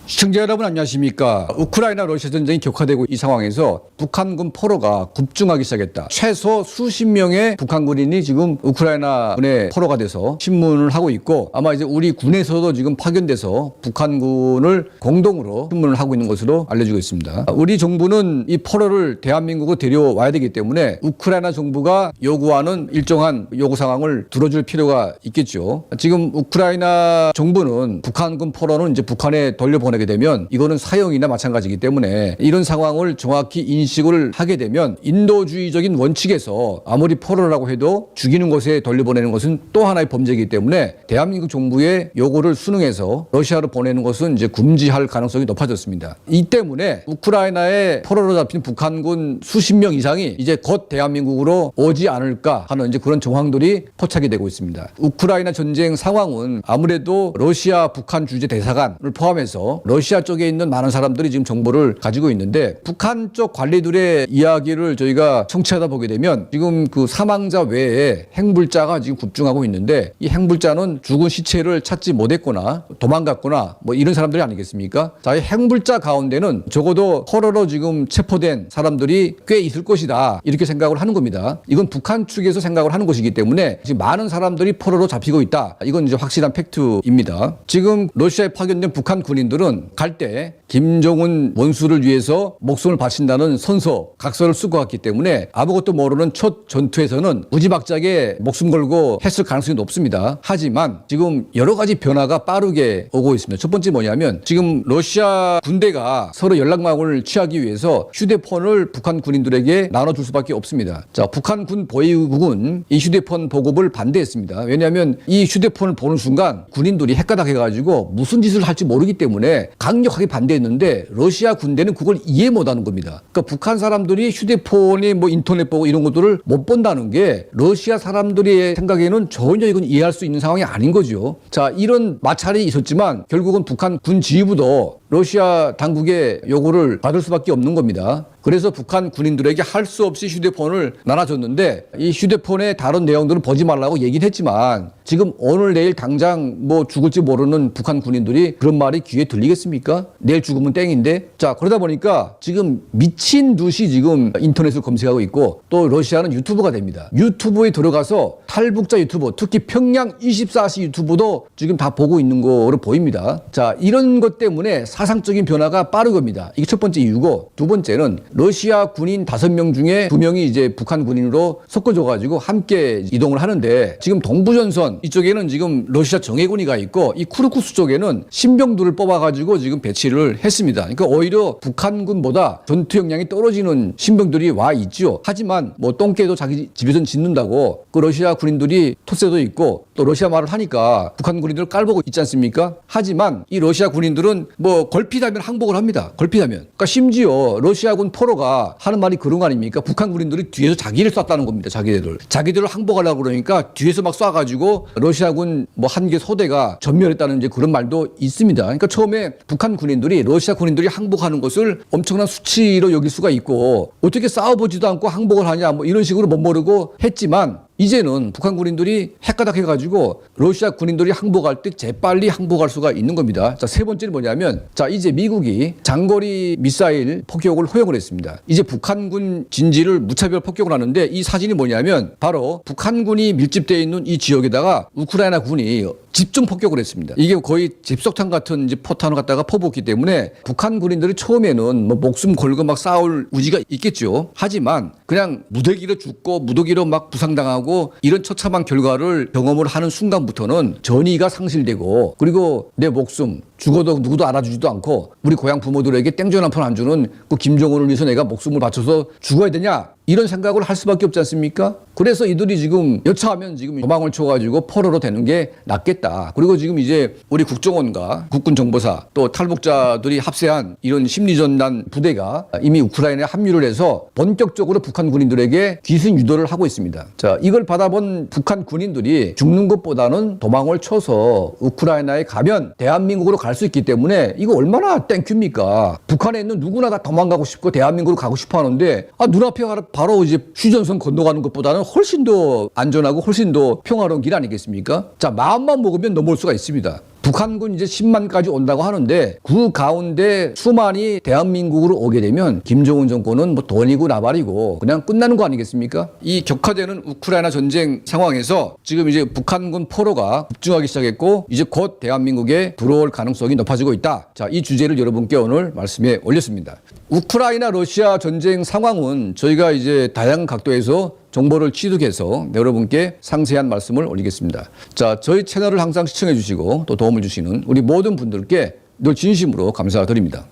시청자 여러분 안녕하십니까. 우크라이나 러시아 전쟁이 격화되고 이 상황에서 북한군 포로가 급증하기 시작했다. 최소 수십 명의 북한 군인이 지금 우크라이나 군의 포로가 돼서 신문을 하고 있고, 아마 이제 우리 군에서도 지금 파견돼서 북한군을 공동으로 신문을 하고 있는 것으로 알려지고 있습니다. 우리 정부는 이 포로를 대한민국으로 데려와야 되기 때문에 우크라이나 정부가 요구하는 일정한 요구 상황을 들어줄 필요가 있겠죠. 지금 우크라이나 정부는 북한군 포로는 이제 북한에 돌려보내게 되면 이거는 사형이나 마찬가지이기 때문에 이런 상황을 정확히 인식을 하게 되면 인도주의적인 원칙에서 아무리 포로라고 해도 죽이는 곳에 돌려보내는 것은 또 하나의 범죄이기 때문에 대한민국 정부의 요구를 순응해서 러시아로 보내는 것은 이제 금지할 가능성이 높아졌습니다. 이 때문에 우크라이나에 포로로 잡힌 북한군 수십 명 이상이 이제 곧 대한민국으로 오지 않을까 하는 이제 그런 정황들이 포착이 되고 있습니다. 우크라이나 전쟁 상황은 아무래도 러시아 북한 주재 대사관을 포함해서 러시아 쪽에 있는 많은 사람들이 지금 정보를 가지고 있는데, 북한 쪽 관리들의 이야기를 저희가 청취하다 보게 되면 지금 그 사망자 외에 행불자가 지금 급증하고 있는데, 이 행불자는 죽은 시체를 찾지 못했거나 도망갔거나 뭐 이런 사람들이 아니겠습니까? 자, 이 행불자 가운데는 적어도 포로로 지금 체포된 사람들이 꽤 있을 것이다, 이렇게 생각을 하는 겁니다. 이건 북한 측에서 생각을 하는 것이기 때문에 지금 많은 사람들이 포로로 잡히고 있다. 이건 이제 확실한 팩트입니다. 지금 러시아에 파견된 북한 군인들은 갈 때 김정은 원수를 위해서 목숨을 바친다는 선서, 각서를 쓰고 왔기 때문에 아무것도 모르는 첫 전투에서는 무지막지하게 목숨 걸고 했을 가능성이 높습니다. 하지만 지금 여러 가지 변화가 빠르게 오고 있습니다. 첫 번째 뭐냐면, 지금 러시아 군대가 서로 연락망을 취하기 위해서 휴대폰을 북한 군인들에게 나눠줄 수밖에 없습니다. 자, 북한 군 보위국은 이 휴대폰 보급을 반대했습니다. 왜냐하면 이 휴대폰을 보는 순간 군인들이 헷가닥해가지고 무슨 짓을 할지 모르기 때문에 강력하게 반대했는데, 러시아 군대는 그걸 이해 못하는 겁니다. 그러니까 북한 사람들이 휴대폰에 뭐 인터넷 보고 이런 것들을 못 본다는 게 러시아 사람들의 생각에는 전혀 이건 이해할 수 있는 상황이 아닌 거죠. 자, 이런 마찰이 있었지만 결국은 북한 군 지휘부도 러시아 당국의 요구를 받을 수밖에 없는 겁니다. 그래서 북한 군인들에게 할 수 없이 휴대폰을 나눠줬는데, 이 휴대폰의 다른 내용들은 보지 말라고 얘기는 했지만 지금 오늘 내일 당장 뭐 죽을지 모르는 북한 군인들이 그런 말이 귀에 들리겠습니까? 내일 죽으면 땡인데. 자, 그러다 보니까 지금 미친 듯이 지금 인터넷을 검색하고 있고, 또 러시아는 유튜브가 됩니다. 유튜브에 들어가서 탈북자 유튜버, 특히 평양 24시 유튜브도 지금 다 보고 있는 거로 보입니다. 자, 이런 것 때문에 사상적인 변화가 빠른 겁니다. 이게 첫 번째 이유고, 두 번째는 러시아 군인 5명 중에 2명이 이제 북한 군인으로 섞어져가지고 함께 이동을 하는데, 지금 동부전선 이쪽에는 지금 러시아 정예군이 가 있고, 이 쿠르쿠스 쪽에는 신병들을 뽑아가지고 지금 배치를 했습니다. 그러니까 오히려 북한군보다 전투 역량이 떨어지는 신병들이 와 있죠. 하지만 뭐 똥개도 자기 집에선 짖는다고 그 러시아 군인들이 토세도 있고 또 러시아 말을 하니까 북한 군인들을 깔보고 있지 않습니까? 하지만 이 러시아 군인들은 뭐 걸핏하면 항복을 합니다. 걸핏하면. 그러니까 심지어 러시아군 포로가 하는 말이 그런 거 아닙니까? 북한 군인들이 뒤에서 자기를 쐈다는 겁니다. 자기들을 항복하려고 그러니까 뒤에서 막 쏴가지고 러시아군 뭐 한 개 소대가 전멸했다는 이제 그런 말도 있습니다. 그러니까 처음에 북한 군인들이 러시아 군인들이 항복하는 것을 엄청난 수치로 여길 수가 있고, 어떻게 싸워보지도 않고 항복을 하냐 뭐 이런 식으로 멋모르고 했지만, 이제는 북한 군인들이 헷가닥해가지고 러시아 군인들이 항복할 때 재빨리 항복할 수가 있는 겁니다. 자, 세 번째는 뭐냐면, 자, 이제 미국이 장거리 미사일 폭격을 허용을 했습니다. 이제 북한군 진지를 무차별 폭격을 하는데, 이 사진이 뭐냐면 바로 북한군이 밀집되어 있는 이 지역에다가 우크라이나 군이 집중 폭격을 했습니다. 이게 거의 집속탄 같은 이제 포탄을 갖다가 퍼붓기 때문에 북한 군인들이 처음에는 뭐 목숨 걸고 막 싸울 의지가 있겠죠. 하지만 그냥 무더기로 죽고 무더기로 막 부상당하고 이런 처참한 결과를 경험을 하는 순간부터는 전의가 상실되고, 그리고 내 목숨 죽어도 누구도 알아주지도 않고 우리 고향 부모들에게 땡전 한 푼 안 주는 그 김정은을 위해서 내가 목숨을 바쳐서 죽어야 되냐, 이런 생각을 할 수밖에 없지 않습니까? 그래서 이들이 지금 여차하면 지금 도망을 쳐가지고 포로로 되는 게 낫겠다. 그리고 지금 이제 우리 국정원과 국군정보사 또 탈북자들이 합세한 이런 심리전단 부대가 이미 우크라이나에 합류를 해서 본격적으로 북한 군인들에게 귀순 유도를 하고 있습니다. 자, 이걸 받아본 북한 군인들이 죽는 것보다는 도망을 쳐서 우크라이나에 가면 대한민국으로 갈 수 있기 때문에 이거 얼마나 땡큐입니까? 북한에 있는 누구나 다 도망가고 싶고 대한민국으로 가고 싶어 하는데, 눈앞에 바로 이제 휴전선 건너가는 것보다는 훨씬 더 안전하고 훨씬 더 평화로운 길 아니겠습니까? 자, 마음만 먹으면 넘어올 수가 있습니다. 북한군 이제 10만까지 온다고 하는데 그 가운데 수만이 대한민국으로 오게 되면 김정은 정권은 뭐 돈이고 나발이고 그냥 끝나는 거 아니겠습니까? 이 격화되는 우크라이나 전쟁 상황에서 지금 이제 북한군 포로가 급증하기 시작했고 이제 곧 대한민국에 들어올 가능성이 높아지고 있다. 자, 이 주제를 여러분께 오늘 말씀에 올렸습니다. 우크라이나 러시아 전쟁 상황은 저희가 이제 다양한 각도에서 정보를 취득해서 여러분께 상세한 말씀을 올리겠습니다. 자, 저희 채널을 항상 시청해 주시고 또 도움을 주시는 우리 모든 분들께 늘 진심으로 감사드립니다.